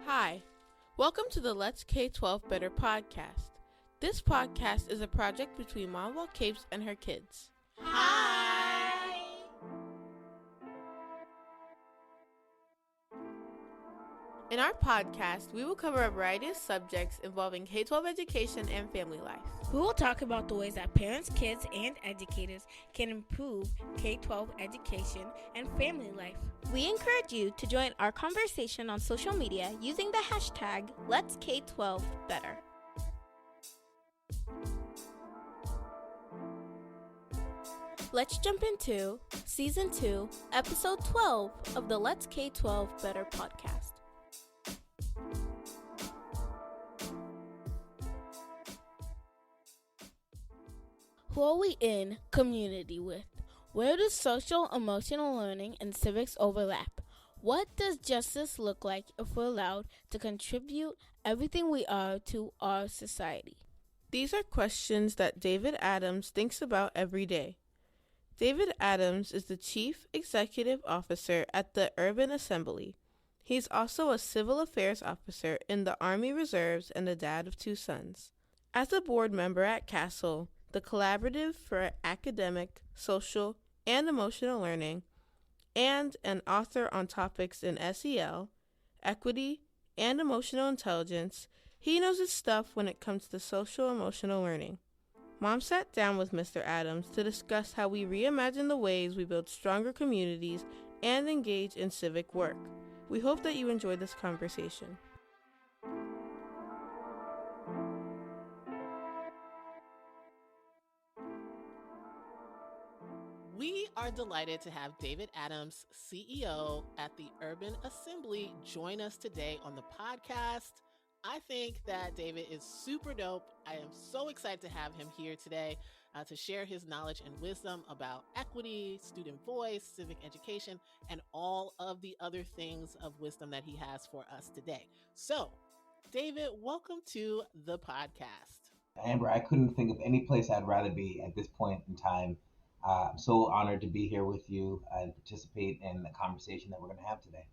Hi, welcome to the Let's K12 Better podcast. This podcast is a project between Mom Capes and her kids. Hi! In our podcast, we will cover a variety of subjects involving K-12 education and family life. We will talk about the ways that parents, kids, and educators can improve K-12 education and family life. We encourage you to join our conversation on social media using the hashtag Let's K12 Better. Let's jump into Season 2, Episode 12 of the Let's K12 Better podcast. Who are we in community with? Where does social emotional learning and civics overlap? What does justice look like if we're allowed to contribute everything we are to our society? These are questions that David Adams thinks about every day. David Adams is the Chief Executive Officer at the Urban Assembly. He's also a Civil Affairs Officer in the Army Reserves and the dad of 2 sons. As a board member at CASTLE, the Collaborative for Academic, Social, and Emotional Learning, and an author on topics in SEL, equity, and emotional intelligence, he knows his stuff when it comes to social emotional learning. Mom sat down with Mr. Adams to discuss how we reimagine the ways we build stronger communities and engage in civic work. We hope that you enjoyed this conversation. We are delighted to have David Adams, CEO at the Urban Assembly, join us today on the podcast. I think that David is super dope. I am so excited to have him here today to share his knowledge and wisdom about equity, student voice, civic education, and all of the other things of wisdom that he has for us today. So, David, welcome to the podcast. Amber, I couldn't think of any place I'd rather be at this point in time. I'm so honored to be here with you and participate in the conversation that we're going to have today.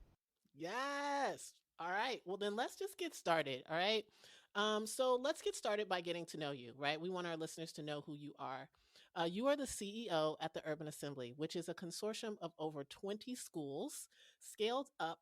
Yes. All right. Well, then let's just get started. All right. So let's get started by getting to know you, right? We want our listeners to know who you are. You are the CEO at the Urban Assembly, which is a consortium of over 20 schools, scaled up,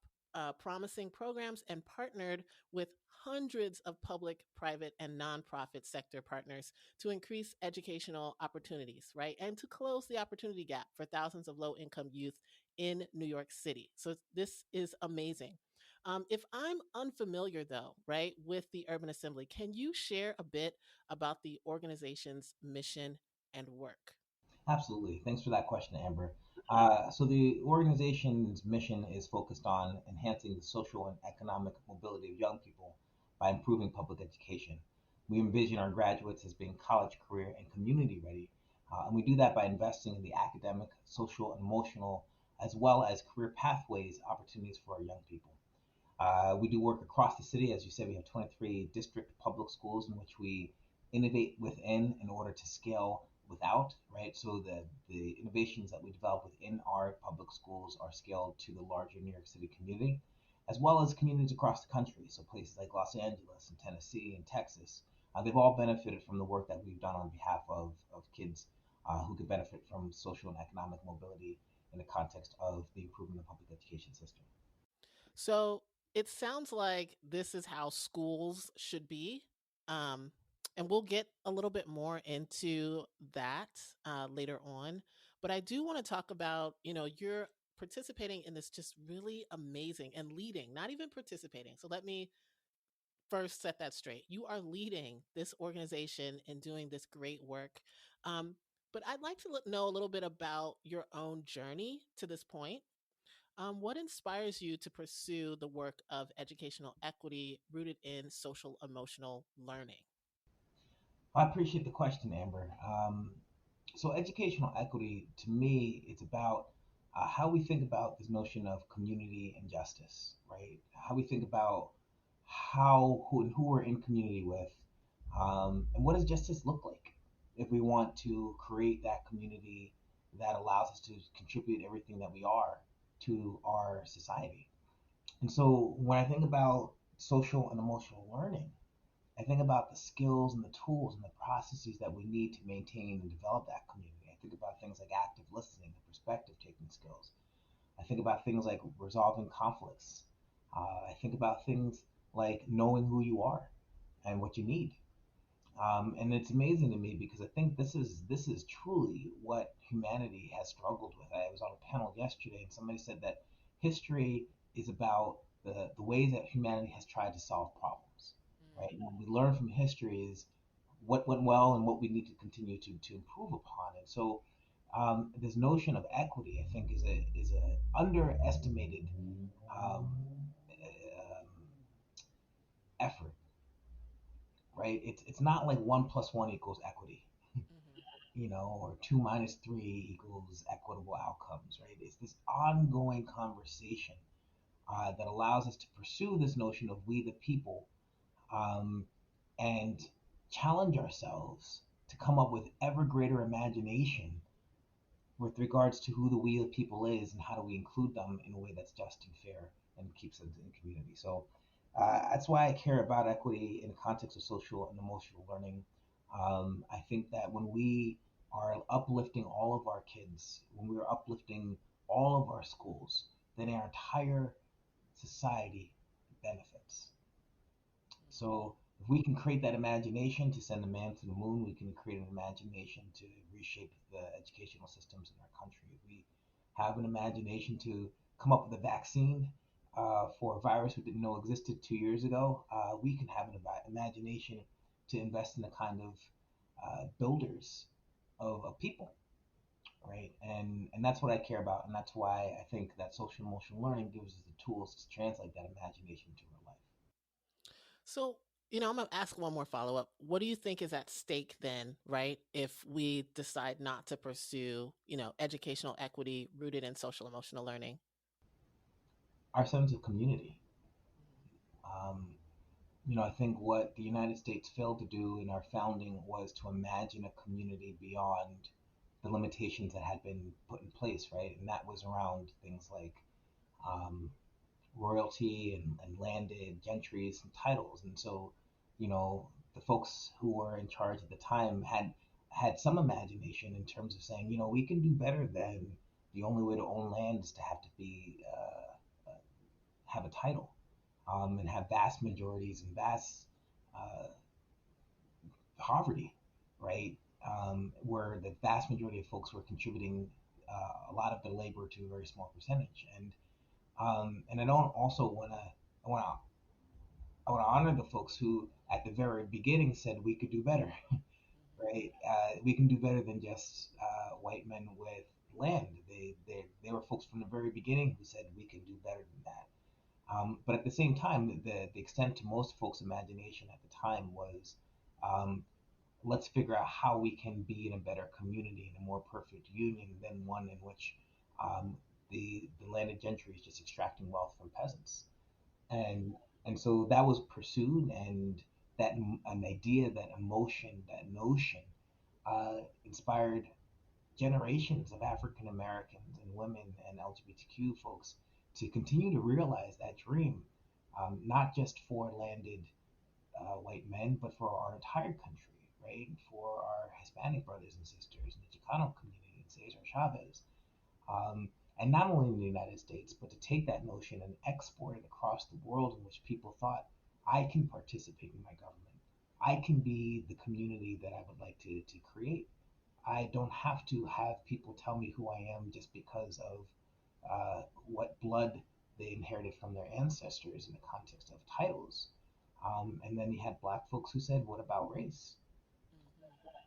promising programs, and partnered with hundreds of public, private, and nonprofit sector partners to increase educational opportunities, right? And to close the opportunity gap for thousands of low-income youth in New York City. So this is amazing. If I'm unfamiliar, though, right, with the Urban Assembly, can you share a bit about the organization's mission and work? Absolutely. Thanks for that question, Amber. So the organization's mission is focused on enhancing the social and economic mobility of young people by improving public education. We envision our graduates as being college, career, and community ready, and we do that by investing in the academic, social, and emotional, as well as career pathways opportunities for our young people. We do work across the city. As you said, we have 23 district public schools in which we innovate within in order to scale without, right? So the innovations that we develop within our public schools are scaled to the larger New York City community, as well as communities across the country. So places like Los Angeles and Tennessee and Texas, they've all benefited from the work that we've done on behalf of kids who could benefit from social and economic mobility in the context of the improvement of the public education system. So it sounds like this is how schools should be. Um, and we'll get a little bit more into that later on. But I do want to talk about, you're participating in this just really amazing and leading, not even participating. So let me first set that straight. You are leading this organization and doing this great work. Um, but I'd like to know a little bit about your own journey to this point. What inspires you to pursue the work of educational equity rooted in social emotional learning? I appreciate the question, Amber. So educational equity, to me, it's about how we think about this notion of community and justice, right? How we think about who we're in community with, and what does justice look like if we want to create that community that allows us to contribute everything that we are to our society. And so when I think about social and emotional learning, I think about the skills and the tools and the processes that we need to maintain and develop that community. I think about things like active listening and perspective taking skills. I think about things like resolving conflicts. I think about things like knowing who you are and what you need. And it's amazing to me because I think this is truly what humanity has struggled with. I was on a panel yesterday and somebody said that history is about the ways that humanity has tried to solve problems. Right? And what we learn from history is what went well and what we need to continue to improve upon. And so this notion of equity, I think, is a underestimated effort. Right? It's not like one plus one equals equity, Mm-hmm. or two minus three equals equitable outcomes, right? It's this ongoing conversation that allows us to pursue this notion of we the people, um, and challenge ourselves to come up with ever greater imagination with regards to who the we the people is and how do we include them in a way that's just and fair and keeps us in community. So that's why I care about equity in the context of social and emotional learning. I think that when we are uplifting all of our kids, when we are uplifting all of our schools, then our entire society benefits. So if we can create that imagination to send a man to the moon, we can create an imagination to reshape the educational systems in our country. If we have an imagination to come up with a vaccine for a virus we didn't know existed 2 years ago, we can have an imagination to invest in the kind of builders of people, right? And that's what I care about, and that's why I think that social emotional learning gives us the tools to translate that imagination to real life. So, I'm going to ask one more follow up. What do you think is at stake then, right? If we decide not to pursue, educational equity rooted in social emotional learning? Our sense of community. Um, I think what the United States failed to do in our founding was to imagine a community beyond the limitations that had been put in place, right? And that was around things like um, royalty and landed gentries and titles. And so, the folks who were in charge at the time had some imagination in terms of saying, we can do better than the only way to own land is to have to be have a title, and have vast majorities and vast uh, poverty, right? Where the vast majority of folks were contributing a lot of their labor to a very small percentage, and I don't also want to I want to honor the folks who at the very beginning said we could do better, right? We can do better than just white men with land. They were folks from the very beginning who said we can do better than that. But at the same time, the extent to most folks' imagination at the time was, um, let's figure out how we can be in a better community, in a more perfect union than one in which the landed gentry is just extracting wealth from peasants. And so that was pursued, and that an idea, that emotion, that notion inspired generations of African Americans and women and LGBTQ folks to continue to realize that dream, not just for landed white men, but for our entire country, right? For our Hispanic brothers and sisters in the Chicano community, Cesar Chavez. And not only in the United States, but to take that notion and export it across the world in which people thought, I can participate in my government. I can be the community that I would like to create. I don't have to have people tell me who I am just because of what blood they inherited from their ancestors in the context of titles. And then you had black folks who said, "What about race?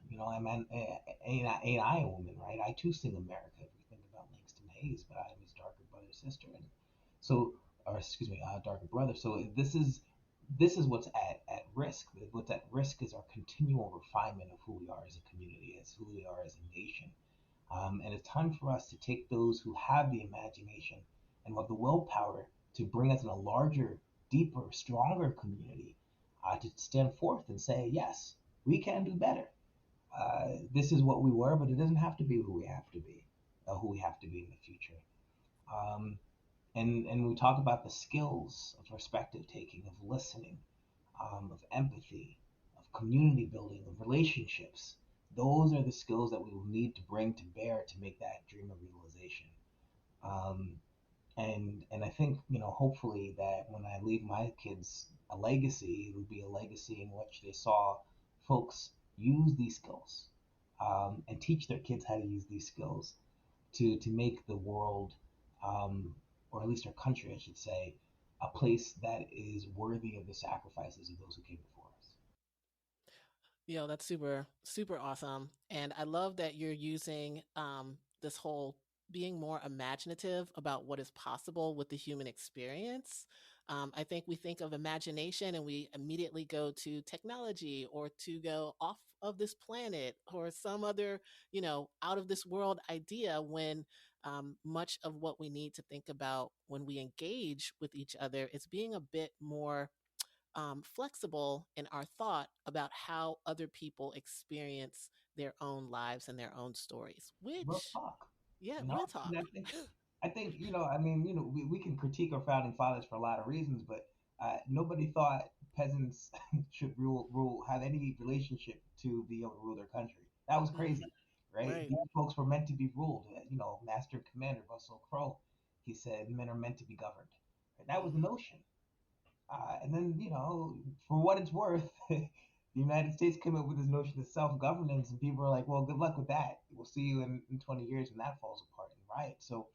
I mean, ain't I a woman, right? I too sing America. If we think about Langston Hayes, but I'm his darker brother sister, and so, or excuse me, darker brother. So this is what's at risk. What's at risk is our continual refinement of who we are as a community, as who we are as a nation. And it's time for us to take those who have the imagination and who have the willpower to bring us in a larger, deeper, stronger community, to stand forth and say, yes, we can do better. This is what we were, but it doesn't have to be who we have to be in the future. Um, And we talk about the skills of perspective taking, of listening, of empathy, of community building, of relationships. Those are the skills that we will need to bring to bear to make that dream a realization. Um, and I think, hopefully that when I leave my kids a legacy, it would be a legacy in which they saw folks use these skills, and teach their kids how to use these skills to make the world, um, or at least our country, I should say, a place that is worthy of the sacrifices of those who came before us. That's super, super awesome. And I love that you're using this whole being more imaginative about what is possible with the human experience. I think we think of imagination and we immediately go to technology or to go off of this planet or some other, out of this world idea when much of what we need to think about when we engage with each other is being a bit more flexible in our thought about how other people experience their own lives and their own stories, Real which, talk. yeah, You know, real I talk. mean, I think, we can critique our founding fathers for a lot of reasons, but nobody thought peasants should have any relationship to be able to rule their country. That was Mm, crazy, right? right. These folks were meant to be ruled. Master and Commander Russell Crowe, he said, men are meant to be governed. And that was the Hmm. notion. And then, for what it's worth, the United States came up with this notion of self-governance, and people are like, "Well, good luck with that. We'll see you in 20 years when that falls apart and riot." So,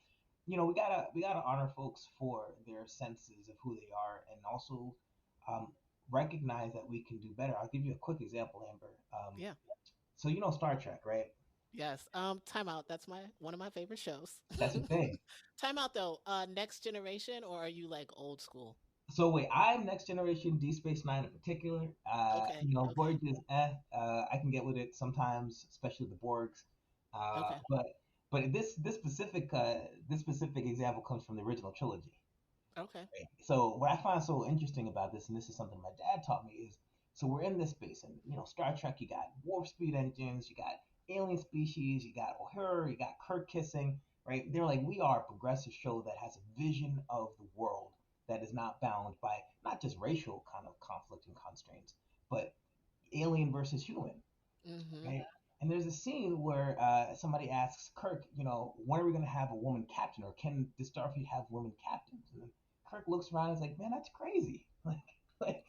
we gotta honor folks for their senses of who they are, and also, um, recognize that we can do better. I'll give you a quick example, Amber. Yeah. So Star Trek, right? Yes. Time Out. That's my one of my favorite shows. That's the thing. Time Out though. Next Generation, or are you like old school? So wait, I'm Next Generation, D Space Nine in particular. Okay. Okay. Voyager's I can get with it sometimes, especially the Borgs. Okay. But this specific example comes from the original trilogy. Okay. Right? So what I find so interesting about this, and this is something my dad taught me, is so we're in this space, and Star Trek, you got warp speed engines, you got alien species, you got O'Hare, you got Kirk kissing, right? They're like, we are a progressive show that has a vision of the world that is not bound by not just racial kind of conflict and constraints, but alien versus human, Mm-hmm. right? And there's a scene where somebody asks Kirk, when are we going to have a woman captain, or can the Starfleet have women captains? And then Kirk looks around and is like, man, that's crazy. Like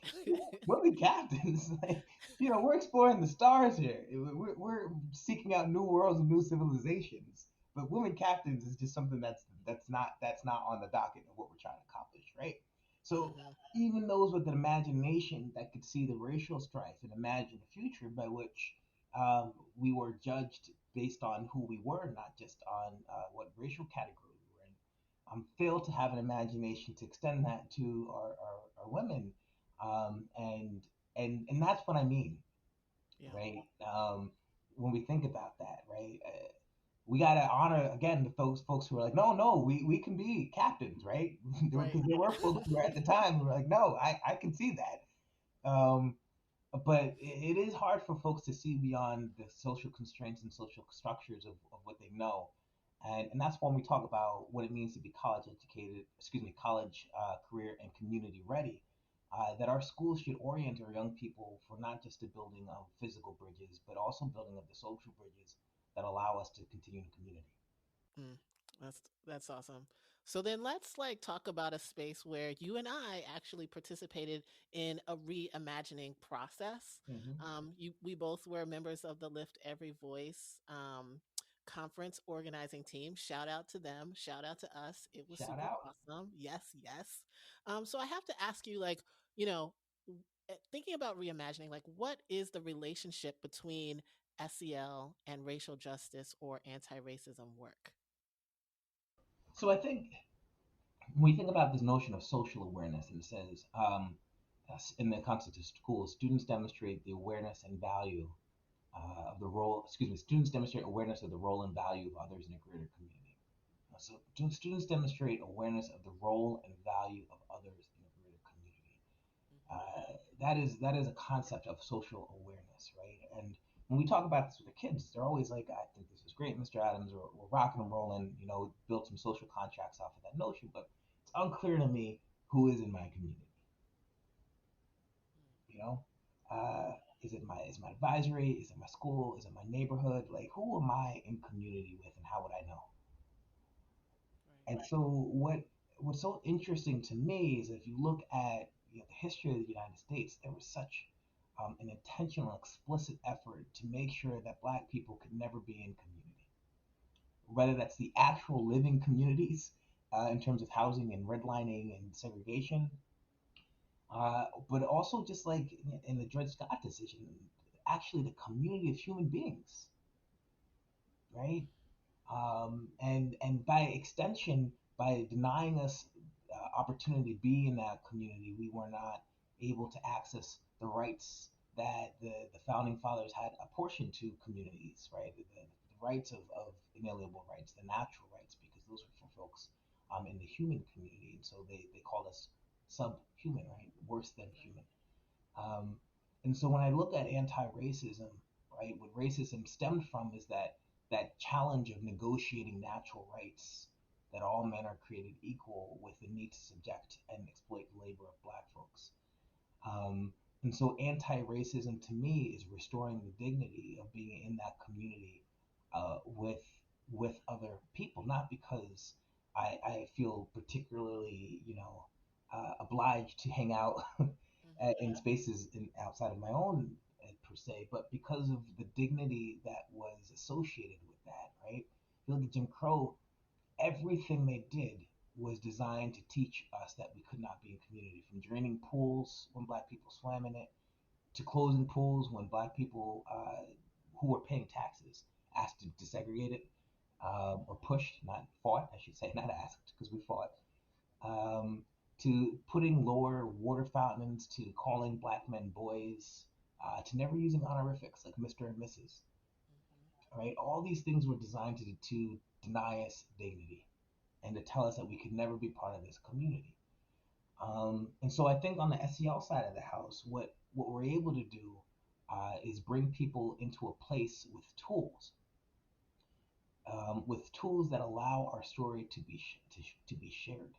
women captains. Like, we're exploring the stars here. We're seeking out new worlds and new civilizations. But women captains is just something that's not on the docket of what we're trying to accomplish, right? So Mm-hmm. even those with an imagination that could see the racial strife and imagine a future by which we were judged based on who we were, not just on what racial category we were in. Fail to have an imagination to extend that to our women, and that's what I mean, Yeah. right? When we think about that, right? We gotta honor again the folks who are like, no, no, we can be captains, right? Right. Because there were folks who were at the time who were like, no, I can see that. But it is hard for folks to see beyond the social constraints and social structures of what they know. And that's when we talk about what it means to be college educated, excuse me, college, career, and community ready. That our schools should orient our young people for not just the building of physical bridges, but also building of the social bridges that allow us to continue in community. Mm, that's awesome. So then let's like talk about a space where you and I actually participated in a reimagining process. Hmm. We both were members of the Lift Every Voice conference organizing team. Shout out to them. Shout out to us. It was Shout super out. awesome. Yes, yes. So I have to ask you, like, you know, thinking about reimagining, like, what is the relationship between SEL and racial justice or anti-racism work? So I think when we think about this notion of social awareness, and it says, in the context of schools, students demonstrate the awareness and value of the role, excuse me, students demonstrate awareness of the role and value of others in a greater community. So students demonstrate awareness of the role and value of others in a greater community. That is a concept of social awareness, right? And when we talk about this with the kids, they're always like, "I think this is great, Mr. Adams. We're rocking and rolling. Build some social contracts off of that notion." But unclear to me who is in my community. You know, uh, is my advisory? Is it my school? Is it my neighborhood? Like, who am I in community with, and how would I know? Right. And so what's so interesting to me is if you look at the history of the United States, there was such an intentional, explicit effort to make sure that Black people could never be in community, whether that's the actual living communities in terms of housing and redlining and segregation, but also just like in the Dred Scott decision, actually the community of human beings, right? And by extension, by denying us opportunity to be in that community, we were not able to access the rights that the founding fathers had apportioned to communities, right? The rights of inalienable rights, the natural rights, because those were for folks in the human community. And so they called us subhuman, right? Worse than human. Um, and so when I look at anti-racism, right, what racism stemmed from is that challenge of negotiating natural rights, that all men are created equal with the need to subject and exploit the labor of Black folks. Um, and so anti-racism to me is restoring the dignity of being in that community with other people, not because I feel particularly, obliged to hang out Mm-hmm. in spaces outside of my own per se, but because of the dignity that was associated with that, right? If you look at Jim Crow, everything they did was designed to teach us that we could not be in community, from draining pools when Black people swam in it, to closing pools when Black people who were paying taxes asked to desegregate it, or pushed, not fought, I should say, not asked, because we fought, um, to putting lower water fountains, to calling Black men boys, to never using honorifics like Mr. and Mrs. Right? All these things were designed to deny us dignity and to tell us that we could never be part of this community. And so I think on the SEL side of the house, what we're able to do is bring people into a place with tools that allow our story to be shared.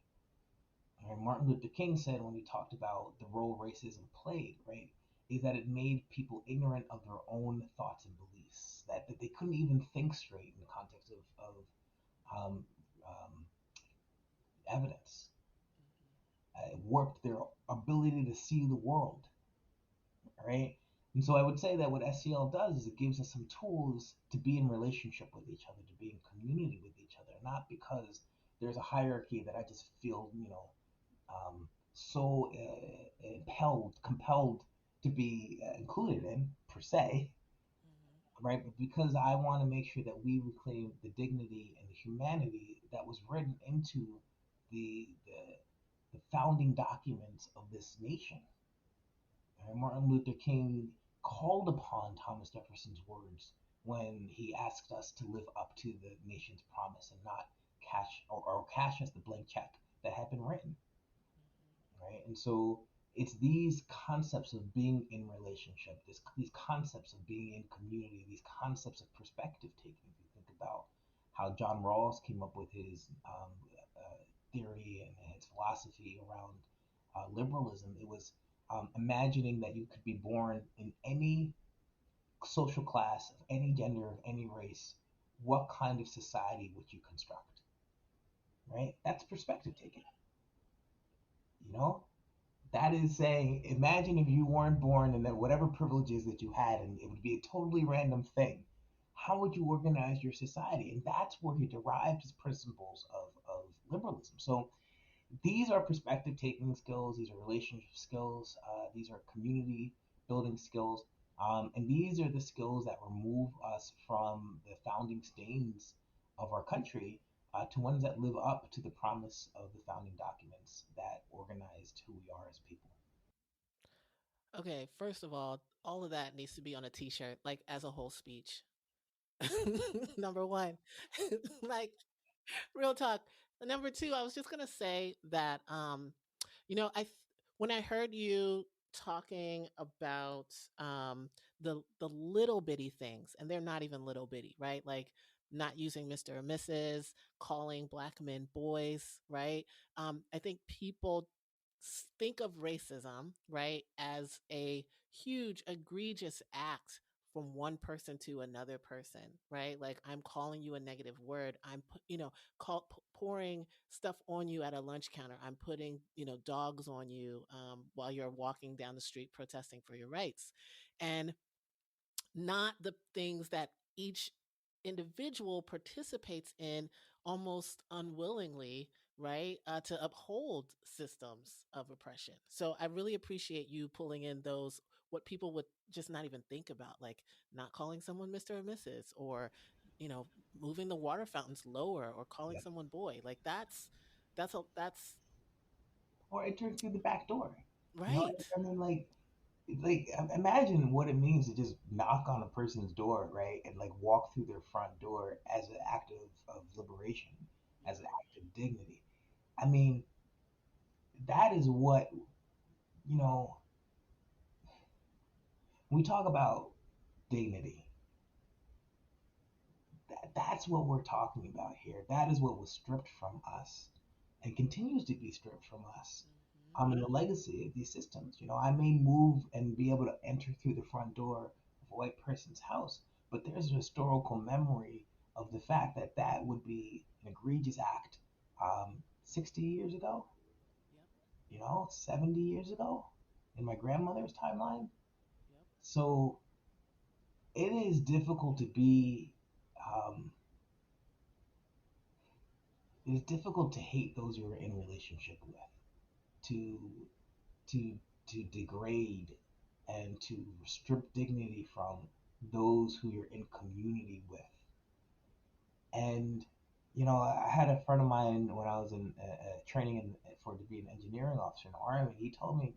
Right? Martin Luther King said when he talked about the role racism played, right, is that it made people ignorant of their own thoughts and beliefs, that they couldn't even think straight in the context of um, um, evidence. It warped their ability to see the world, right? And so I would say that what SEL does is it gives us some tools to be in relationship with each other, to be in community with each other, not because there's a hierarchy that I just feel, so compelled to be included in per se, right? But because I want to make sure that we reclaim the dignity and the humanity that was written into the founding documents of this nation. Martin Luther King called upon Thomas Jefferson's words when he asked us to live up to the nation's promise and not cash us the blank check that had been written, right? And so it's these concepts of being in relationship, these concepts of being in community, these concepts of perspective taking. If you think about how John Rawls came up with his theory and his philosophy around liberalism, it was imagining that you could be born in any social class, of any gender, of any race. What kind of society would you construct? Right? That's perspective taking. You know, that is saying, imagine if you weren't born and that whatever privileges that you had, and it would be a totally random thing. How would you organize your society? And that's where he derived his principles of liberalism. So these are perspective taking skills, these are relationship skills, these are community building skills, and these are the skills that remove us from the founding stains of our country to ones that live up to the promise of the founding documents that organized who we are as people. Okay, first of all of that needs to be on a t-shirt, like as a whole speech. Number one. Like real talk. Number two, I was just gonna say that you know, when I heard you talking about the little bitty things, and they're not even little bitty, right? Like not using Mr. or Mrs., calling black men boys, right? I think people think of racism, right, as a huge, egregious act from one person to another person, right? Like I'm calling you a negative word. Pouring stuff on you at a lunch counter. I'm putting, dogs on you while you're walking down the street protesting for your rights. And not the things that each individual participates in almost unwillingly, right? To uphold systems of oppression. So I really appreciate you pulling in those, what people would just not even think about, like not calling someone Mr. or Mrs., or, you know, moving the water fountains lower, or calling Yeah. someone boy. Like that's Or entering through the back door. You know, right. I mean, imagine what it means to just knock on a person's door, right, and like walk through their front door as an act of liberation, as an Mhm. act of dignity. I mean, that is what, you know, we talk about dignity. That's what we're talking about here. That is what was stripped from us and continues to be stripped from us. Mhm. In the legacy of these systems. I may move and be able to enter through the front door of a white person's house, but there's a historical memory of the fact that that would be an egregious act 60 years ago, Yep. 70 years ago in my grandmother's timeline. Yep. So it is difficult to be, um, it is difficult to hate those you're in relationship with, to to to degrade and to strip dignity from those who you're in community with. And I had a friend of mine when I was in training for to be an engineering officer in the Army. He told me,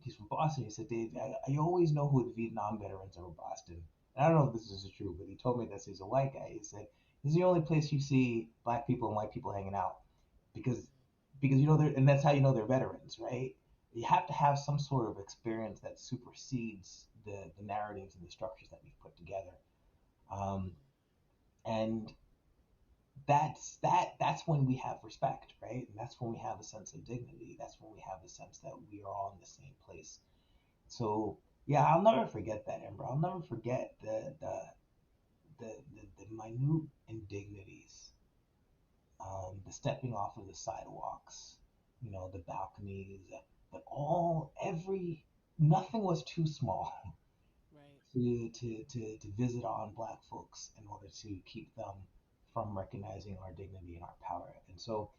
he's from Boston. He said, Dave, I always know who the Vietnam veterans are in Boston. And I don't know if this is true, but he told me this. He's a white guy. He said, this is the only place you see black people and white people hanging out because they're, and that's how you know they're veterans, right? You have to have some sort of experience that supersedes the narratives and the structures that we've put together. Um, and that's when we have respect, right? And that's when we have a sense of dignity. That's when we have a sense that we are all in the same place. So yeah, I'll never forget that, Amber. I'll never forget the minute indignities, the stepping off of the sidewalks, the balconies, but nothing was too small Right. to visit on black folks in order to keep them from recognizing our dignity and our power. And so,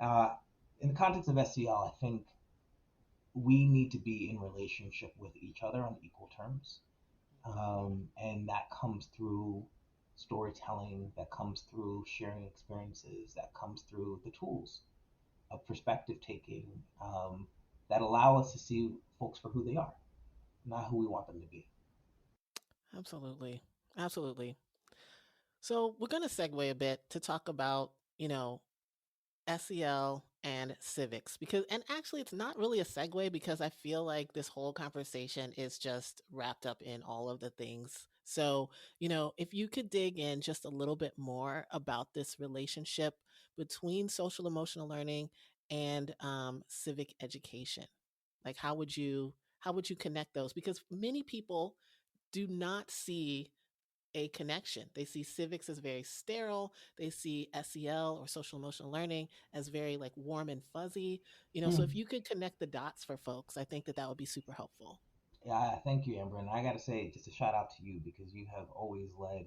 uh, in the context of SEL, I think we need to be in relationship with each other on equal terms. And that comes through storytelling, that comes through sharing experiences, that comes through the tools of perspective taking, that allow us to see folks for who they are, not who we want them to be. Absolutely. Absolutely. So we're going to segue a bit to talk about, SEL and civics, because, and actually it's not really a segue because I feel like this whole conversation is just wrapped up in all of the things. So, if you could dig in just a little bit more about this relationship between social emotional learning and civic education, like how would you connect those? Because many people do not see a connection. They see civics as very sterile. They see SEL or social emotional learning as very like warm and fuzzy. So if Hmm. you could connect the dots for folks, I think that that would be super helpful. Yeah, thank you, Amber. And I got to say, just a shout out to you because you have always led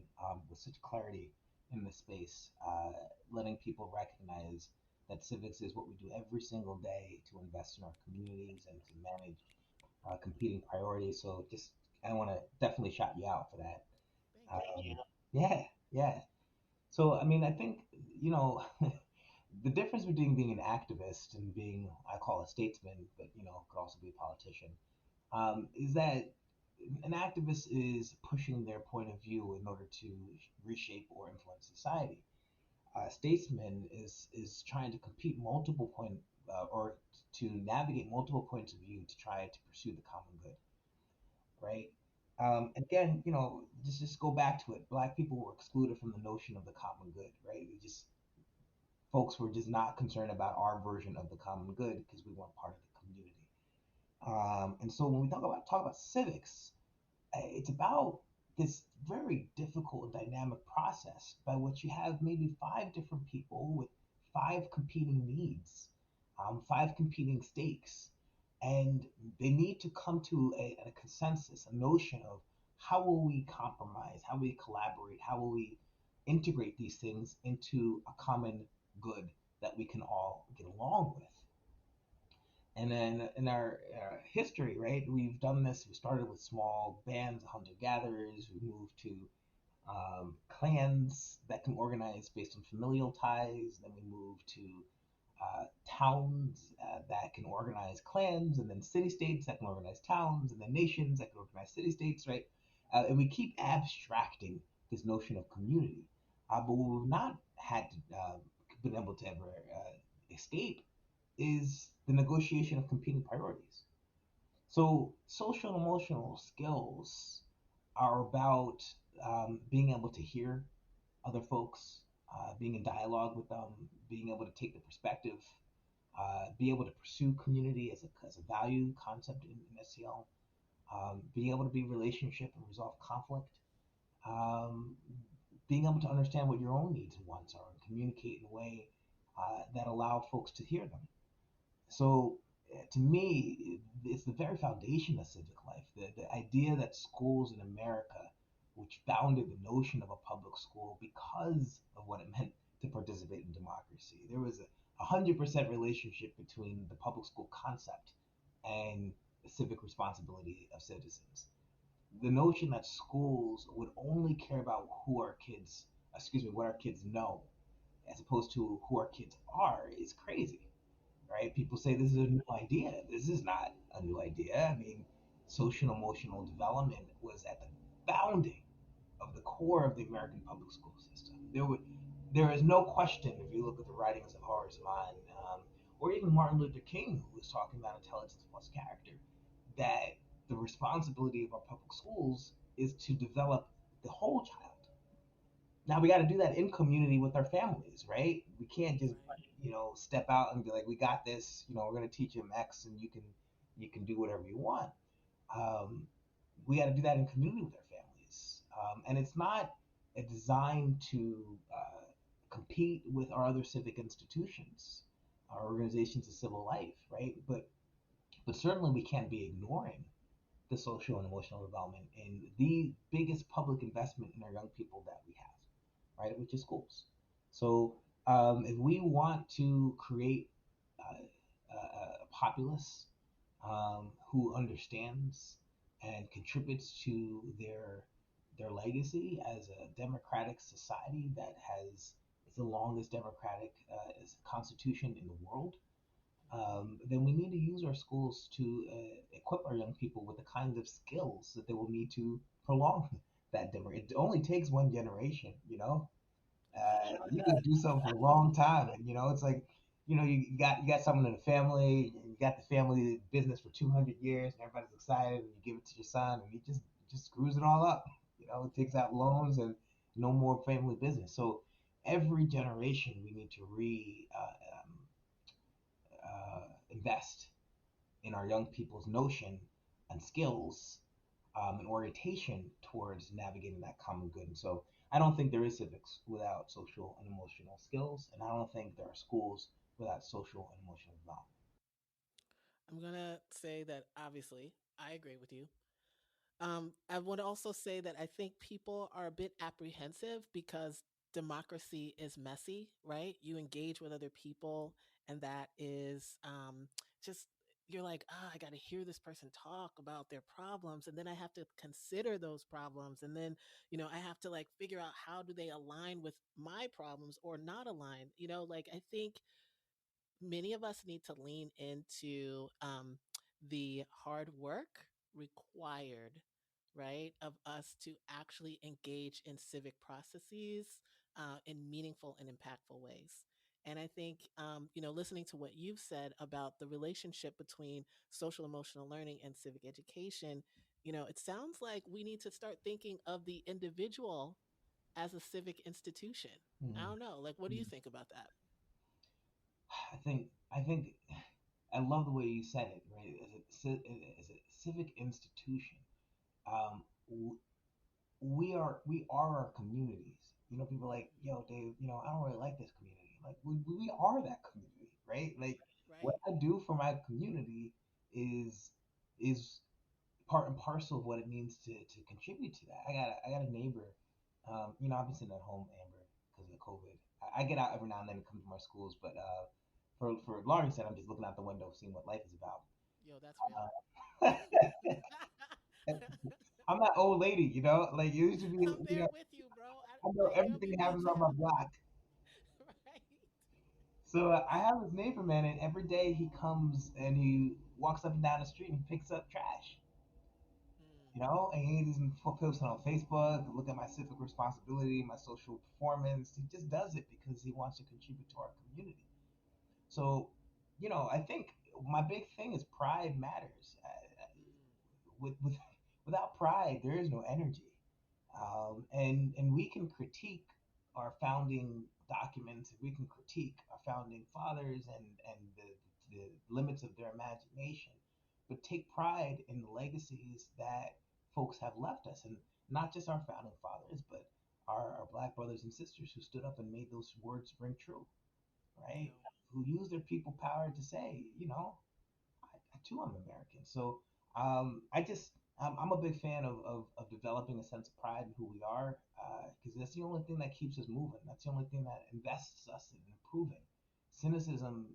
with such clarity in this space, letting people recognize that civics is what we do every single day to invest in our communities and to manage competing priorities. So just, I want to definitely shout you out for that. Thank you. Um, yeah, yeah. So, I mean, I think, you know, the difference between being an activist and being, I call a statesman, but, could also be a politician, is that an activist is pushing their point of view in order to reshape or influence society. A statesman is trying to compete multiple point or to navigate multiple points of view to try to pursue the common good, right? Again, just go back to it. Black people were excluded from the notion of the common good, right? We just folks were just not concerned about our version of the common good because we weren't part of the community. And so when we talk about civics, it's about this very difficult and dynamic process by which you have maybe five different people with five competing needs, five competing stakes, and they need to come to a consensus, a notion of how will we compromise, how will we collaborate, how will we integrate these things into a common good that we can all get along with. And then in our history, right, we've done this. We started with small bands, hunter gatherers. We moved to clans that can organize based on familial ties. Then we moved to towns that can organize clans, and then city states that can organize towns, and then nations that can organize city states, right? And we keep abstracting this notion of community. But what we've not had to, been able to ever escape is the negotiation of competing priorities. So, social and emotional skills are about being able to hear other folks, being in dialogue with them, being able to take the perspective, be able to pursue community as a value concept in SEL, being able to be relationship and resolve conflict, um, being able to understand what your own needs and wants are and communicate in a way that allow folks to hear them. So to me, it's the very foundation of civic life. The idea that schools in America, which founded the notion of a public school because of what it meant to participate in democracy, there was a 100% relationship between the public school concept and the civic responsibility of citizens. The notion that schools would only care about what our kids know, as opposed to who our kids are, is crazy, right? People say this is a new idea. This is not a new idea. I mean, social emotional development was at the founding of the core of the American public school system. There is no question if you look at the writings of Horace Mann, or even Martin Luther King, who was talking about intelligence plus character, that the responsibility of our public schools is to develop the whole child. Now we got to do that in community with our families, right? We can't just Right. step out and be like, we got this. We're going to teach them X, and you can do whatever you want. Um, we got to do that in community with our families, and it's not a design to compete with our other civic institutions, our organizations of civil life, right? But certainly we can't be ignoring the social and emotional development and the biggest public investment in our young people that we have, right, which is schools. So if we want to create a populace who understands and contributes to their legacy as a democratic society that has is the longest democratic constitution in the world, then we need to use our schools to equip our young people with the kinds of skills that they will need to prolong that democracy. It only takes one generation. You can do something for a long time, and it's like, you got someone in the family, and you got the family business for 200 years, and everybody's excited, and you give it to your son, and he just screws it all up. It takes out loans and no more family business. So every generation we need to invest in our young people's notion and skills and orientation towards navigating that common good. And so I don't think there is civics without social and emotional skills, and I don't think there are schools without social and emotional development. I'm going to say that obviously I agree with you. I would also say that I think people are a bit apprehensive because democracy is messy, right? You engage with other people, and that is just, you're like, I got to hear this person talk about their problems, and then I have to consider those problems, and then I have to like figure out how do they align with my problems or not align. Like I think many of us need to lean into the hard work required, right, of us to actually engage in civic processes in meaningful and impactful ways. And I think, listening to what you've said about the relationship between social emotional learning and civic education, It sounds like we need to start thinking of the individual as a civic institution. I Mhm. don't know. Like, what do you Mhm. think about that? I think I love the way you said it, right? As a civic institution, um, w- we are our communities. People are like, yo, Dave, I don't really like this community. Like, we are that community, right? Like, what Right. I do for my community is is part and parcel of what it means to contribute to that. I got a neighbor. I've been sitting at home, Amber, because of COVID. I get out every now and then to come to my schools, but for Lauren said, I'm just looking out the window, seeing what life is about. Yo, that's real. I'm that old lady, like it used to be, I'm there with you, bro. I know Like, there'll everything be that months happens I on my haven't. block. Right. So I have this neighbor, man, and every day he comes and he walks up and down the street and picks up trash. Mm, And he doesn't post it on Facebook, look at my civic responsibility, my social performance. He just does it because he wants to contribute to our community. So, I think my big thing is pride matters. mm, With without pride, there is no energy. And we can critique our founding documents, and we can critique our founding fathers and the limits of their imagination, but take pride in the legacies that folks have left us, and not just our founding fathers, but our black brothers and sisters who stood up and made those words ring true, right? yo. Who used their people power to say, I too am American. So I'm a big fan of developing a sense of pride in who we are, because that's the only thing that keeps us moving. That's the only thing that invests us in improving. Cynicism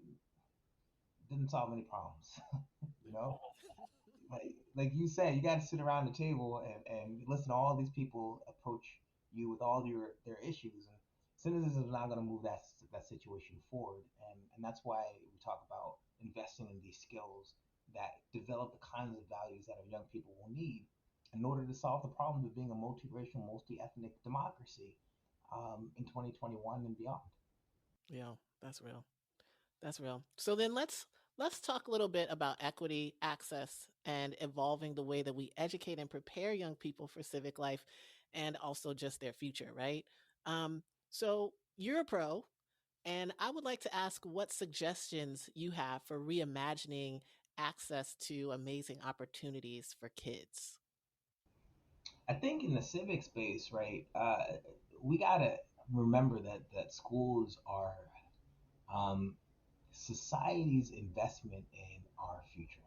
didn't solve any problems, you know. Like you said, you got to sit around the table and listen to all these people approach you with all their issues, and cynicism is not going to move that situation forward. And that's why we talk about investing in these skills that develop the kinds of values that our young people will need in order to solve the problems of being a multiracial, multi-ethnic democracy in 2021 and beyond. Yeah, that's real. That's real. So then let's talk a little bit about equity, access, and evolving the way that we educate and prepare young people for civic life and also just their future, right? Um, so you're a pro, and I would like to ask what suggestions you have for reimagining access to amazing opportunities for kids. I think in the civic space, right, we gotta remember that schools are um, society's investment in our future,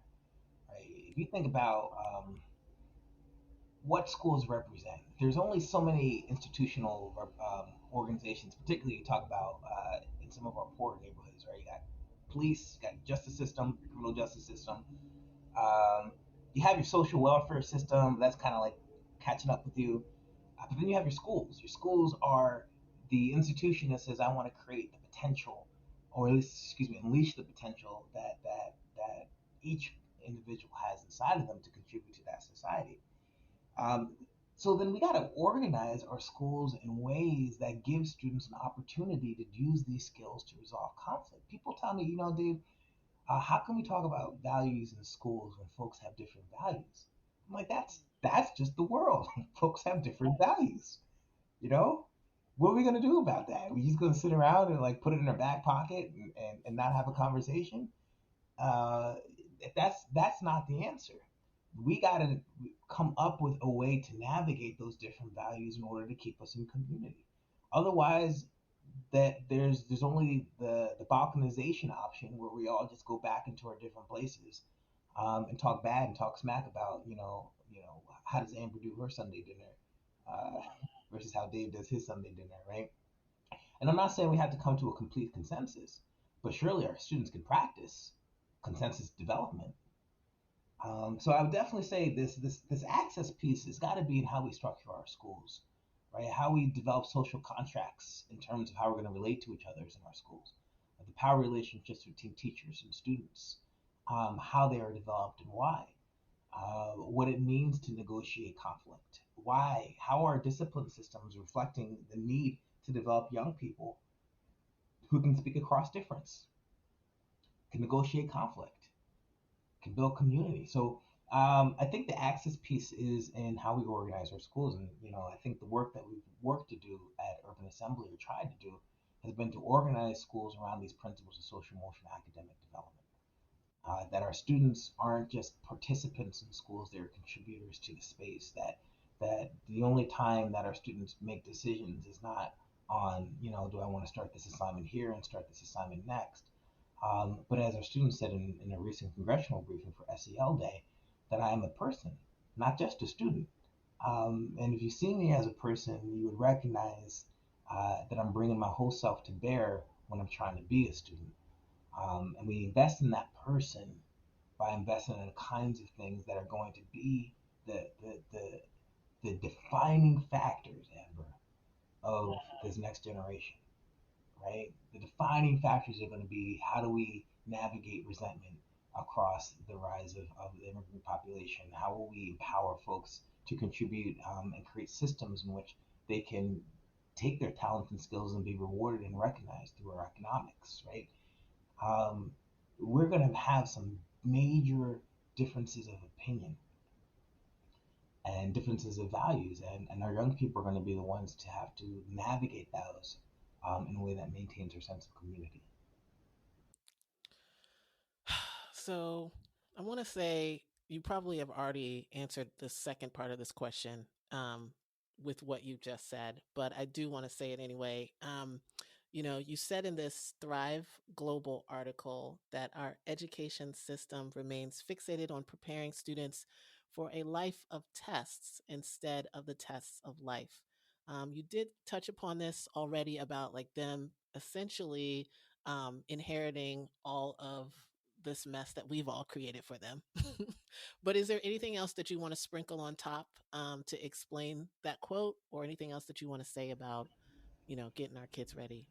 right? If you think about what schools represent, there's only so many institutional organizations, particularly you talk about in some of our poor neighborhoods, right? You got police, you got justice system, criminal justice system. Um, you have your social welfare system, that's kind of like catching up with you. But then you have your schools. Your schools are the institution that says, I want to create the potential, or at least, excuse me, unleash the potential that each individual has inside of them to contribute to that society. Um, so then we got to organize our schools in ways that give students an opportunity to use these skills to resolve conflict. People tell me, Dave, how can we talk about values in schools when folks have different values? I'm like, that's just the world. Folks have different values. You know, what are we gonna do about that? We just gonna sit around and like put it in our back pocket and not have a conversation? Uh, that's not the answer. We gotta come up with a way to navigate those different values in order to keep us in community. Otherwise, that there's only the balkanization option where we all just go back into our different places and talk bad and talk smack about how does Amber do her Sunday dinner versus how Dave does his Sunday dinner, right? And I'm not saying we have to come to a complete consensus, but surely our students can practice consensus development. So I would definitely say this access piece has got to be in how we structure our schools, right? How we develop social contracts in terms of how we're going to relate to each other in our schools, the power relationships between teachers and students, how they are developed and why, what it means to negotiate conflict, why, how are discipline systems reflecting the need to develop young people who can speak across difference, can negotiate conflict, can build community. So I think the access piece is in how we organize our schools, and I think the work that we've worked to do at Urban Assembly or tried to do has been to organize schools around these principles of social emotional academic development. That our students aren't just participants in schools; they're contributors to the space. That the only time that our students make decisions is not on, do I want to start this assignment here and start this assignment next, but as our students said in a recent congressional briefing for SEL Day, that I am a person, not just a student. And if you see me as a person, you would recognize that I'm bringing my whole self to bear when I'm trying to be a student. And we invest in that person by investing in the kinds of things that are going to be the the the, the defining factors, Amber, of this next generation, right? The defining factors are going to be how do we navigate resentment across the rise of the immigrant population? How will we empower folks to contribute and create systems in which they can take their talents and skills and be rewarded and recognized through our economics, right? Um, we're going to have some major differences of opinion and differences of values, and our young people are going to be the ones to have to navigate those in a way that maintains our sense of community. So I want to say you probably have already answered the second part of this question with what you just said, but I do want to say it anyway. You said in this Thrive Global article that our education system remains fixated on preparing students for a life of tests instead of the tests of life. You did touch upon this already about like them essentially inheriting all of this mess that we've all created for them. But is there anything else that you want to sprinkle on top to explain that quote, or anything else that you want to say about, getting our kids ready?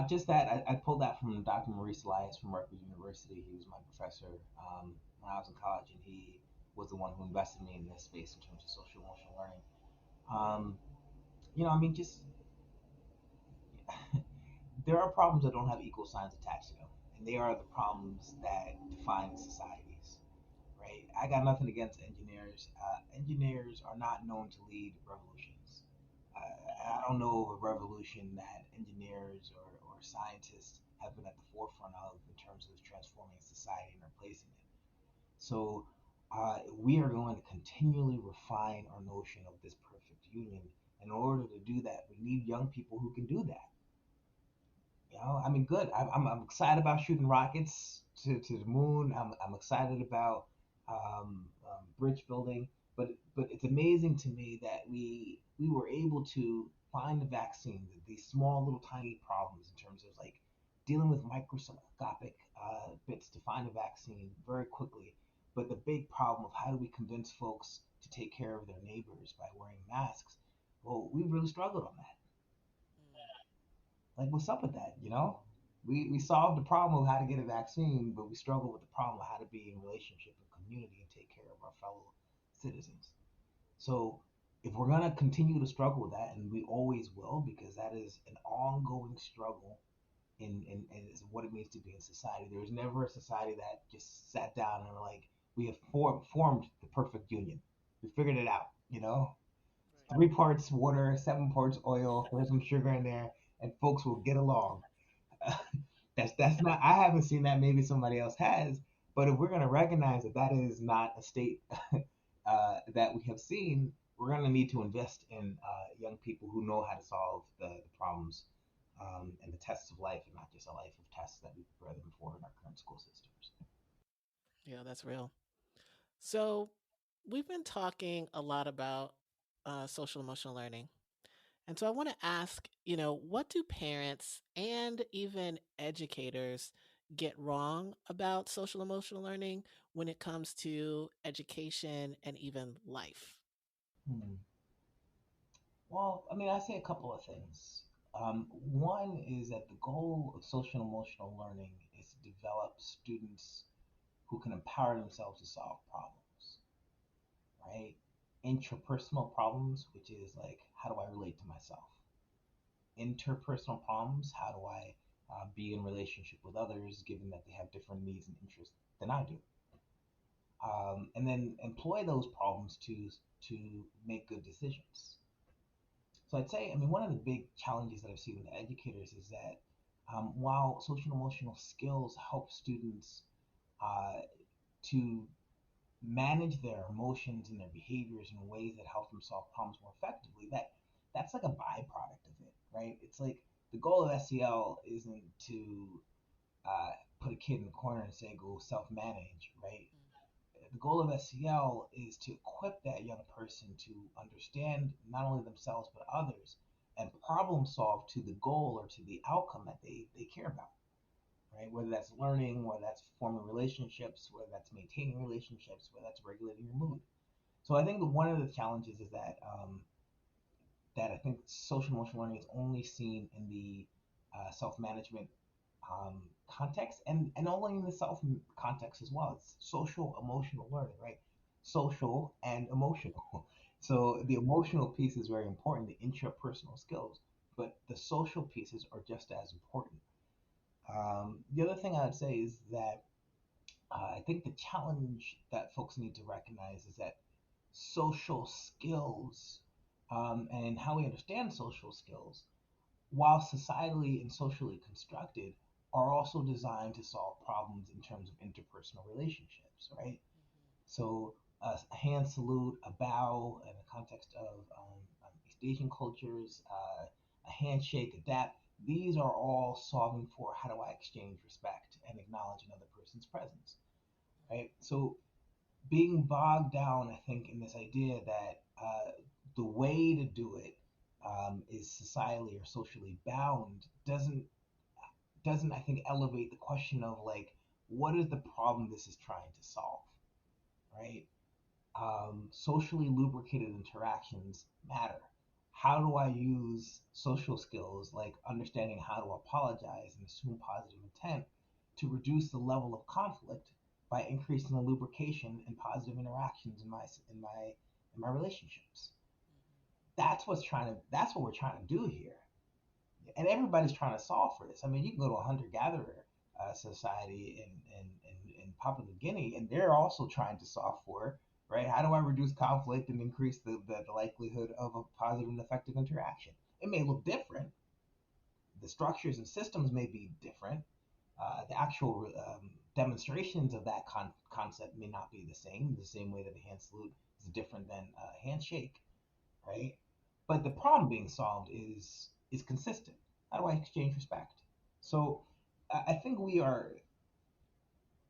Just that I pulled that from Dr. Maurice Elias from Rutgers University. He was my professor when I was in college, and he was the one who invested me in this space in terms of social emotional learning. Um, I mean, just there are problems that don't have equal signs attached to them, and they are the problems that define societies, right? I got nothing against engineers. Engineers are not known to lead revolutions. I don't know of a revolution that engineers or scientists have been at the forefront of in terms of transforming society and replacing it. So we are going to continually refine our notion of this perfect union. In order to do that, we need young people who can do that. I mean, good. I'm excited about shooting rockets to the moon. I'm excited about bridge building. But it's amazing to me that we were able to find the vaccine, these small little tiny problems in terms of like dealing with microscopic bits to find a vaccine very quickly. But the big problem of how do we convince folks to take care of their neighbors by wearing masks? Well, we really struggled on that. Like, what's up with that? We solved the problem of how to get a vaccine, but we struggle with the problem of how to be in relationship and community and take care of our fellow citizens. So, if we're gonna continue to struggle with that, and we always will, because that is an ongoing struggle in is what it means to be in society. There's never a society that just sat down and were like, we have formed the perfect union. We figured it out. 3 parts water, 7 parts oil, there's some sugar in there, and folks will get along. That's not. I haven't seen that. Maybe somebody else has. But if we're going to recognize that that is not a state that we have seen, we're going to need to invest in young people who know how to solve the problems and the tests of life, and not just a life of tests that we prepare them for in our current school systems. Yeah, that's real. So, we've been talking a lot about social emotional learning. And so I want to ask, what do parents and even educators get wrong about social emotional learning when it comes to education and even life? Hmm. Well, I mean, I say a couple of things. One is that the goal of social and emotional learning is to develop students who can empower themselves to solve problems, right? Interpersonal problems, which is like, how do I relate to myself? Interpersonal problems, how do I be in relationship with others, given that they have different needs and interests than I do? and then employ those problems to make good decisions. So I'd say, I mean, one of the big challenges that I've seen with educators is that while social and emotional skills help students uh, to manage their emotions and their behaviors in ways that help them solve problems more effectively, that's like a byproduct of it, right? It's like the goal of SEL isn't to uh, put a kid in the corner and say go self-manage, right? The goal of SEL is to equip that young person to understand not only themselves but others and problem solve to the goal or to the outcome that they care about, right? Whether that's learning, whether that's forming relationships, whether that's maintaining relationships, whether that's regulating your mood. So I think that one of the challenges is that I think social emotional learning is only seen in the self management context and only in the self context as well. It's social emotional learning, right? Social and emotional. So the emotional piece is very important, the intrapersonal skills, but the social pieces are just as important. The other thing I would say is that I think the challenge that folks need to recognize is that social skills and how we understand social skills, while societally and socially constructed, are also designed to solve problems in terms of interpersonal relationships, right? So a hand salute, a bow, in the context of East Asian cultures, a handshake, a dap. These are all solving for how do I exchange respect and acknowledge another person's presence, right? So being bogged down, I think, in this idea that the way to do it is societally or socially bound doesn't I think elevate the question of like what is the problem this is trying to solve, right? Socially lubricated interactions matter. How do I use social skills like understanding how to apologize and assume positive intent to reduce the level of conflict by increasing the lubrication and positive interactions in my relationships? That's what we're trying to do here, and everybody's trying to solve for this. I mean, you can go to a hunter-gatherer society in Papua New Guinea, and they're also trying to solve for, right? How do I reduce conflict and increase the likelihood of a positive and effective interaction? It may look different. The structures and systems may be different. The actual demonstrations of that concept may not be the same way that a hand salute is different than a handshake, right? But the problem being solved is consistent. How do I exchange respect? So I think we are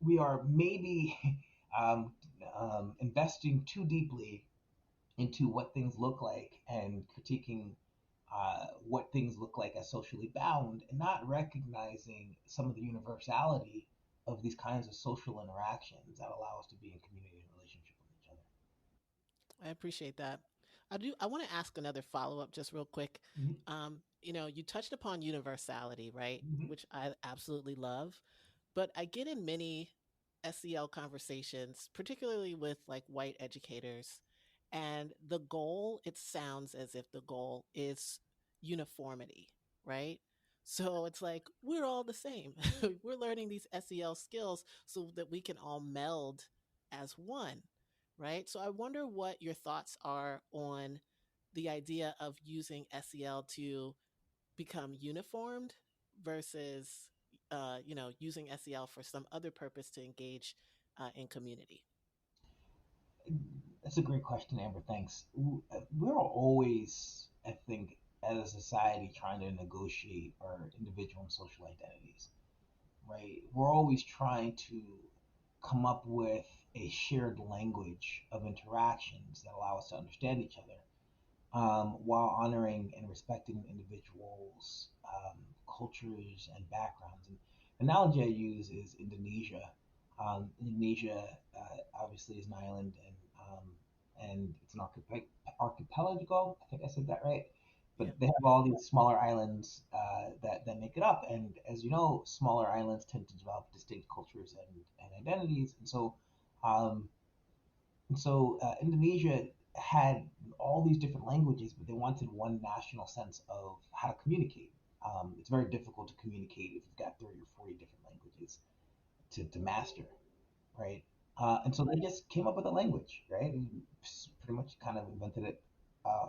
maybe um, investing too deeply into what things look like and critiquing what things look like as socially bound and not recognizing some of the universality of these kinds of social interactions that allow us to be in community and relationship with each other. I appreciate that. I do. I want to ask another follow up, just real quick. Mm-hmm. You touched upon universality, right? Mm-hmm. Which I absolutely love. But I get in many SEL conversations, particularly with like white educators, and the goal, it sounds as if the goal is uniformity, right? So it's like we're all the same. We're learning these SEL skills so that we can all meld as one, right? So I wonder what your thoughts are on the idea of using SEL to become uniformed versus using SEL for some other purpose to engage in community. That's a great question, Amber. Thanks. We're always, I think, as a society, trying to negotiate our individual and social identities, right? We're always trying to come up with a shared language of interactions that allow us to understand each other while honoring and respecting individuals' cultures and backgrounds. And the analogy I use is Indonesia. Indonesia obviously is an island, and it's an archipelago. I think I said that right. Yeah. But they have all these smaller islands that make it up. And as you know, smaller islands tend to develop distinct cultures and identities. Um, Indonesia had all these different languages, but they wanted one national sense of how to communicate. It's very difficult to communicate if you've got 30 or 40 different languages to master, right? And so they just came up with a language, right? And pretty much kind of invented it uh,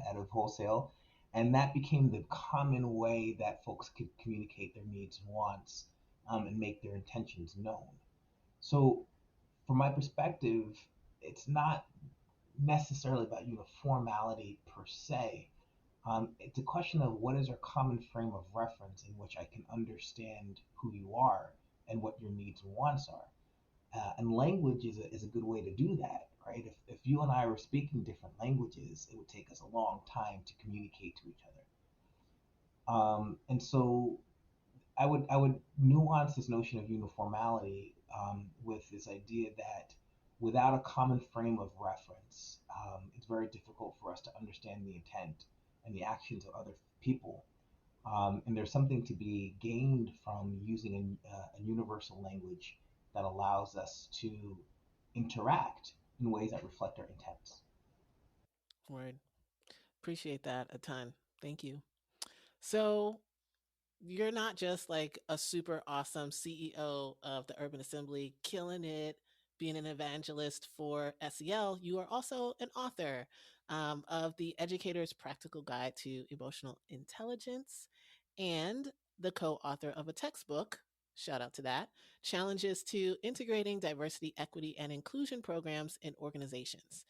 out of wholesale. And that became the common way that folks could communicate their needs and wants, and make their intentions known. So, from my perspective, it's not necessarily about uniformity per se. It's a question of what is our common frame of reference in which I can understand who you are and what your needs and wants are. And language is a good way to do that, right? If you and I were speaking different languages, it would take us a long time to communicate to each other. And so I would nuance this notion of uniformity, with this idea that without a common frame of reference, it's very difficult for us to understand the intent and the actions of other people. And there's something to be gained from using a universal language that allows us to interact in ways that reflect our intents. Word. Appreciate that a ton. Thank you. So, you're not just like a super awesome CEO of the Urban Assembly, killing it, being an evangelist for SEL. You are also an author of The Educator's Practical Guide to Emotional Intelligence and the co author of a textbook. Shout out to that. Challenges to integrating diversity, equity, and inclusion programs in organizations.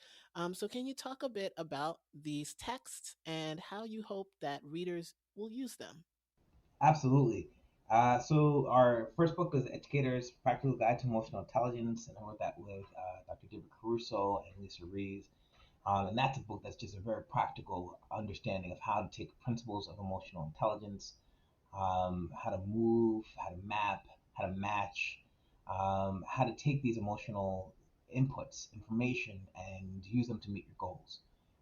So, can you talk a bit about these texts and how you hope that readers will use them? Absolutely. So our first book is Educator's Practical Guide to Emotional Intelligence, and I wrote that with Dr. David Caruso and Lisa Reeves. And that's a book that's just a very practical understanding of how to take principles of emotional intelligence, how to move, how to map, how to match, how to take these emotional inputs, information, and use them to meet your goals.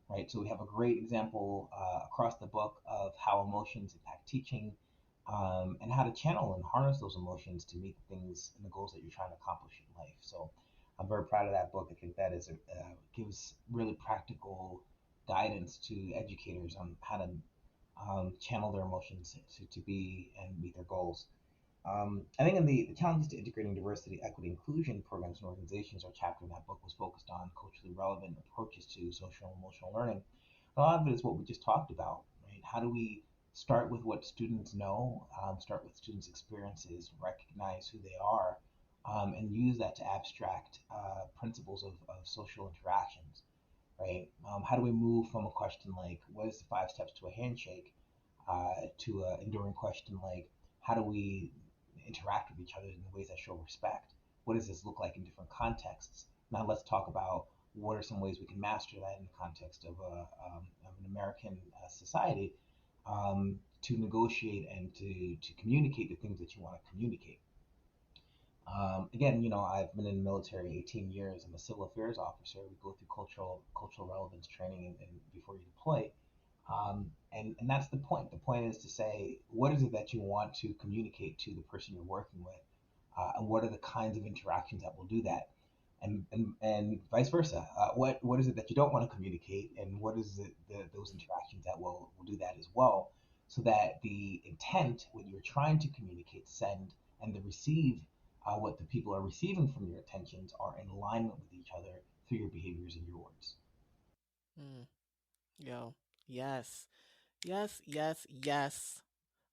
Right. So we have a great example across the book of how emotions impact teaching, and how to channel and harness those emotions to meet the things and the goals that you're trying to accomplish in life. So I'm very proud of that book. I think that gives really practical guidance to educators on how to channel their emotions to be and meet their goals. I think in the challenges to integrating diversity, equity, inclusion programs and organizations, our chapter in that book was focused on culturally relevant approaches to social and emotional learning. A lot of it is what we just talked about, right? How do we start with what students know, start with students' experiences, recognize who they are, and use that to abstract principles of social interactions, right? How do we move from a question like, what is the 5 steps to a handshake, to an enduring question like, how do we interact with each other in ways that show respect? What does this look like in different contexts? Now let's talk about what are some ways we can master that in the context of an American society, to negotiate and to communicate the things that you want to communicate. Again, I've been in the military 18 years. I'm a civil affairs officer. We go through cultural relevance training and before you deploy. And that's the point. The point is to say, what is it that you want to communicate to the person you're working with, and what are the kinds of interactions that will do that, and vice versa. What is it that you don't want to communicate, and what is those interactions that will do that as well, so that the intent, what you're trying to communicate, send, and the receive, what the people are receiving from your intentions are in alignment with each other through your behaviors and your words. Mm, yo, yes, yes, yes, yes.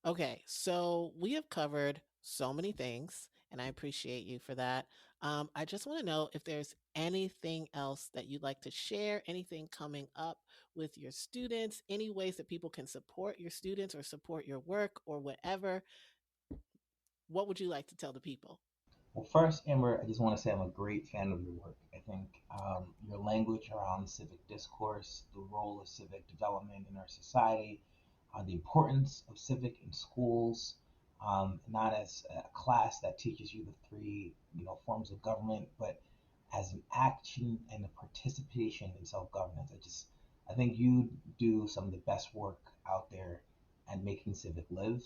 Okay, so we have covered so many things, and I appreciate you for that. I just want to know if there's anything else that you'd like to share, anything coming up with your students, any ways that people can support your students or support your work or whatever. What would you like to tell the people? Well, first, Amber, I just want to say I'm a great fan of your work. I think your language around civic discourse, the role of civic development in our society, the importance of civic in schools, not as a class that teaches you the three, forms of government, but as an action and a participation in self-governance. I think you do some of the best work out there and making civics live.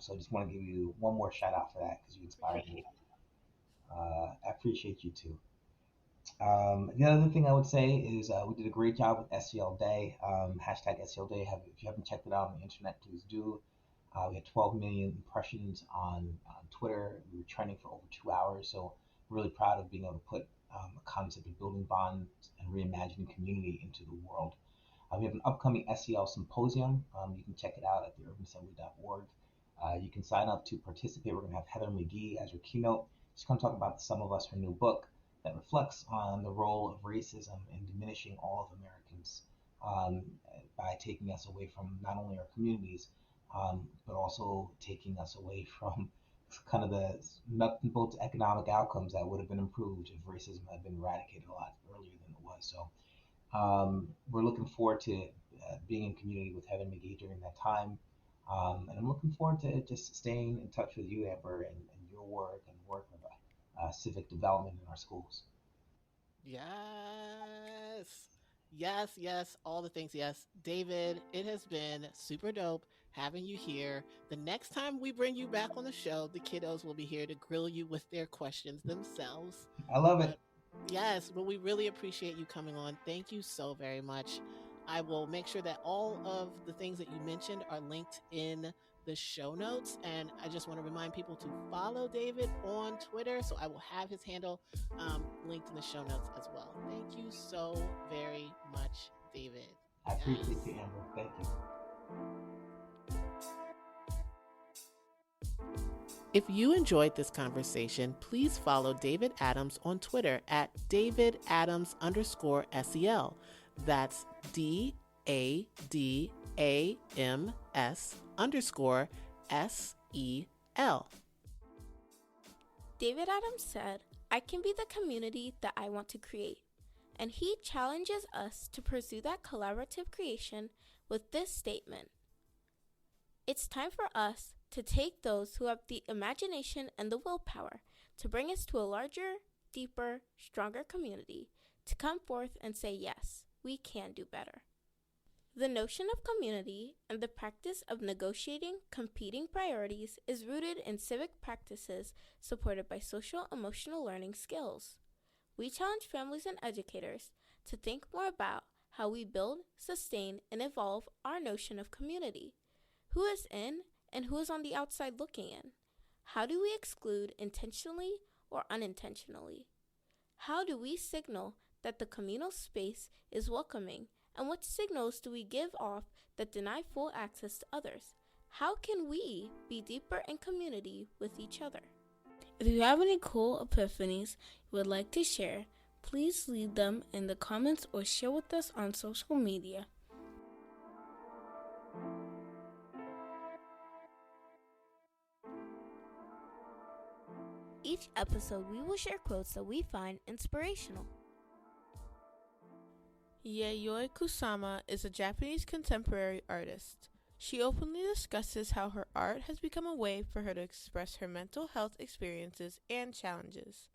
So I just want to give you one more shout out for that because you inspired me. I appreciate you too. The other thing I would say is we did a great job with SEL Day. Hashtag SEL Day. If you haven't checked it out on the internet, please do. We had 12 million impressions on Twitter. We were trending for over 2 hours. So really proud of being able to put a concept of building bonds and reimagining community into the world. We have an upcoming SEL symposium. You can check it out at theurbanassembly.org. You can sign up to participate. We're going to have Heather McGee as your keynote. She's going to talk about Some of Us, her new book that reflects on the role of racism in diminishing all of Americans um, by taking us away from not only our communities, but also taking us away from kind of the nuts and bolts economic outcomes that would have been improved if racism had been eradicated a lot earlier than it was. So we're looking forward to being in community with Heather McGee during that time. And I'm looking forward to just staying in touch with you, Amber, and your work and work of civic development in our schools. Yes. Yes, yes, all the things. Yes. David, it has been super dope having you here. The next time we bring you back on the show, the kiddos will be here to grill you with their questions themselves. I love it. But yes, but we really appreciate you coming on. Thank you so very much. I will make sure that all of the things that you mentioned are linked in the show notes. And I just want to remind people to follow David on Twitter. So I will have his handle linked in the show notes as well. Thank you so very much, David. I appreciate you, Amber. Thank you. If you enjoyed this conversation, please follow David Adams on Twitter at DavidAdams_SEL. That's DADAMS_SEL. David Adams said, "I can be the community that I want to create." And he challenges us to pursue that collaborative creation with this statement: "It's time for us to take those who have the imagination and the willpower to bring us to a larger, deeper, stronger community, to come forth and say, yes, we can do better." The notion of community and the practice of negotiating competing priorities is rooted in civic practices supported by social emotional learning skills. We challenge families and educators to think more about how we build, sustain, and evolve our notion of community. Who is in and who is on the outside looking in? How do we exclude intentionally or unintentionally? How do we signal that the communal space is welcoming, and what signals do we give off that deny full access to others? How can we be deeper in community with each other? If you have any cool epiphanies you would like to share, please leave them in the comments or share with us on social media. Each episode, we will share quotes that we find inspirational. Yayoi Kusama is a Japanese contemporary artist. She openly discusses how her art has become a way for her to express her mental health experiences and challenges.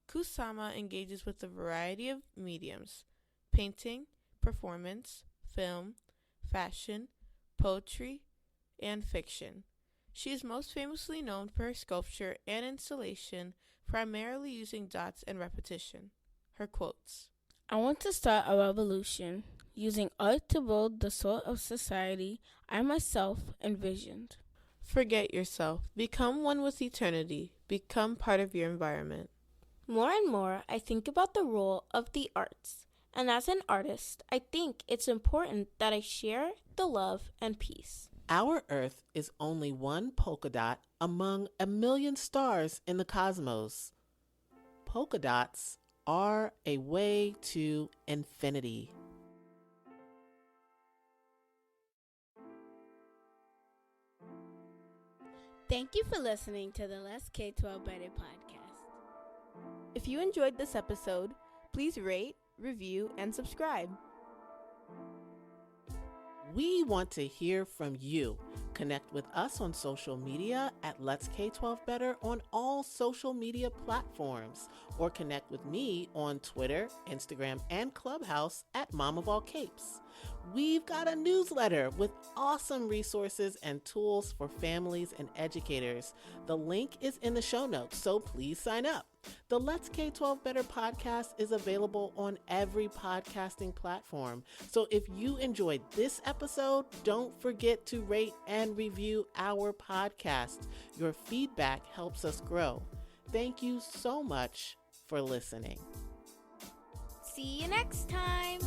Kusama engages with a variety of mediums: painting, performance, film, fashion, poetry, and fiction. She is most famously known for her sculpture and installation, primarily using dots and repetition. Her quotes: I want to start a revolution, using art to build the sort of society I myself envisioned. Forget yourself. Become one with eternity. Become part of your environment. More and more, I think about the role of the arts. And as an artist, I think it's important that I share the love and peace. Our Earth is only one polka dot among a million stars in the cosmos. Polka dots are a way to infinity. Thank you for listening to the Let's K12 Better podcast. If you enjoyed this episode, please rate, review, and subscribe. We want to hear from you. Connect with us on social media at Let's K12 Better on all social media platforms, or connect with me on Twitter, Instagram, and Clubhouse at Mom of All Capes. We've got a newsletter with awesome resources and tools for families and educators. The link is in the show notes, so please sign up. The Let's K12 Better podcast is available on every podcasting platform. So if you enjoyed this episode, don't forget to rate and review our podcast. Your feedback helps us grow. Thank you so much for listening. See you next time.